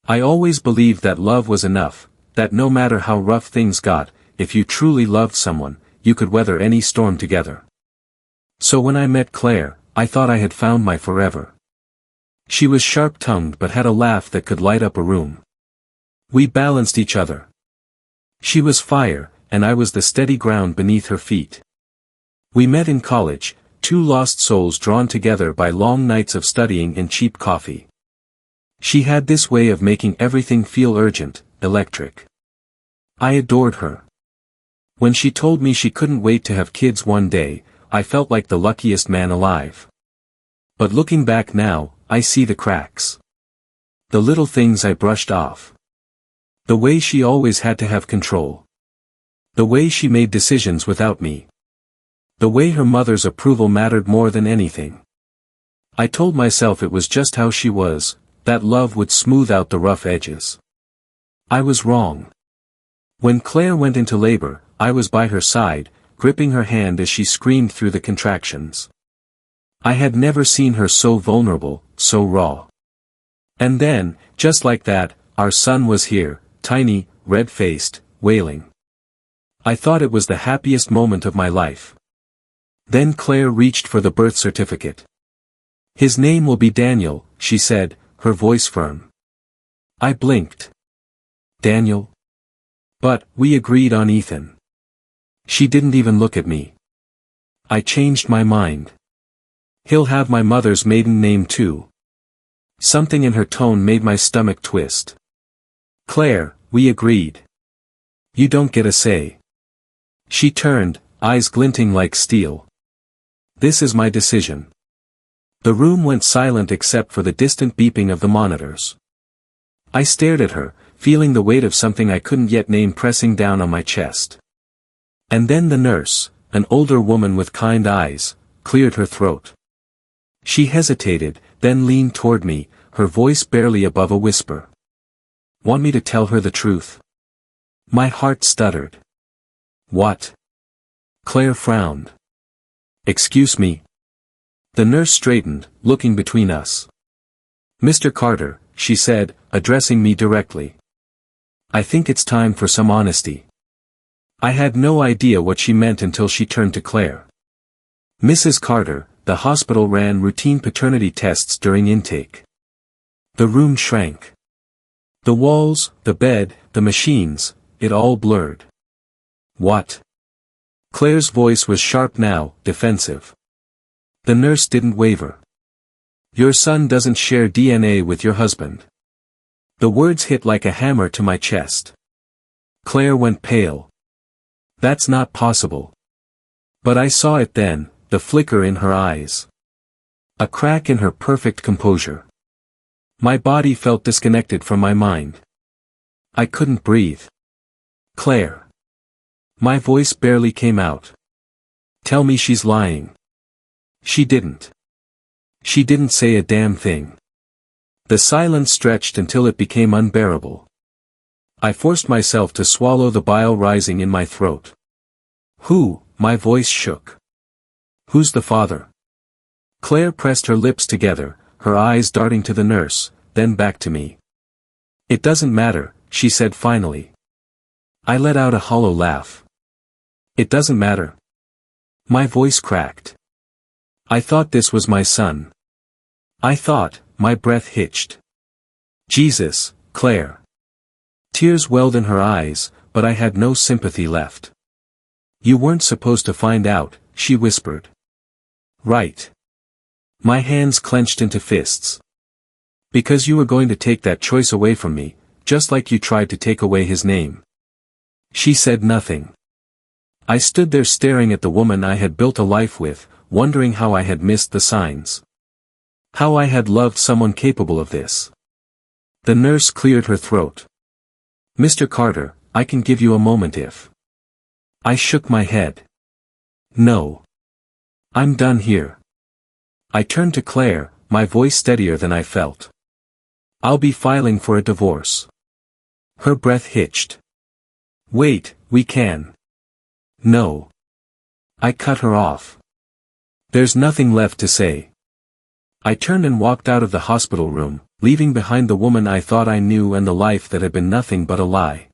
I always believed that love was enough, that no matter how rough things got, if you truly loved someone, you could weather any storm together. So when I met Claire, I thought I had found my forever. She was sharp-tongued but had a laugh that could light up a room. We balanced each other. She was fire, and I was the steady ground beneath her feet. We met in college, two lost souls drawn together by long nights of studying and cheap coffee. She had this way of making everything feel urgent, electric. I adored her. When she told me she couldn't wait to have kids one day, I felt like the luckiest man alive. But looking back now, I see the cracks. The little things I brushed off. The way she always had to have control. The way she made decisions without me. The way her mother's approval mattered more than anything. I told myself it was just how she was, that love would smooth out the rough edges. I was wrong. When Claire went into labor, I was by her side, gripping her hand as she screamed through the contractions. I had never seen her so vulnerable, so raw. And then, just like that, our son was here, tiny, red-faced, wailing. I thought it was the happiest moment of my life. Then Claire reached for the birth certificate. "His name will be Daniel," she said, her voice firm. I blinked. Daniel? But, we agreed on Ethan. She didn't even look at me. I changed my mind. "He'll have my mother's maiden name too." Something in her tone made my stomach twist. "Claire, we agreed. You don't get a say." She turned, eyes glinting like steel. "This is my decision." The room went silent except for the distant beeping of the monitors. I stared at her, feeling the weight of something I couldn't yet name pressing down on my chest. And then the nurse, an older woman with kind eyes, cleared her throat. She hesitated, then leaned toward me, her voice barely above a whisper. "Want me to tell her the truth?" My heart stuttered. "What?" Claire frowned. "Excuse me." The nurse straightened, looking between us. "Mr. Carter," she said, addressing me directly. "I think it's time for some honesty." I had no idea what she meant until she turned to Claire. "Mrs. Carter, the hospital ran routine paternity tests during intake." The room shrank. The walls, the bed, the machines, it all blurred. "What?" Claire's voice was sharp now, defensive. The nurse didn't waver. "Your son doesn't share DNA with your husband." The words hit like a hammer to my chest. Claire went pale. "That's not possible." But I saw it then, the flicker in her eyes. A crack in her perfect composure. My body felt disconnected from my mind. I couldn't breathe. "Claire." My voice barely came out. "Tell me she's lying." She didn't. She didn't say a damn thing. The silence stretched until it became unbearable. I forced myself to swallow the bile rising in my throat. "Who?" My voice shook. "Who's the father?" Claire pressed her lips together, her eyes darting to the nurse, then back to me. "It doesn't matter," she said finally. I let out a hollow laugh. "It doesn't matter." My voice cracked. I thought this was my son. I thought, my breath hitched. "Jesus, Claire." Tears welled in her eyes, but I had no sympathy left. "You weren't supposed to find out," she whispered. "Right." My hands clenched into fists. "Because you were going to take that choice away from me, just like you tried to take away his name." She said nothing. I stood there staring at the woman I had built a life with, wondering how I had missed the signs. How I had loved someone capable of this. The nurse cleared her throat. "Mr. Carter, I can give you a moment if." I shook my head. "No. I'm done here." I turned to Claire, my voice steadier than I felt. "I'll be filing for a divorce." Her breath hitched. "Wait, we can." "No." I cut her off. There's nothing left to say. I turned and walked out of the hospital room, leaving behind the woman I thought I knew and the life that had been nothing but a lie.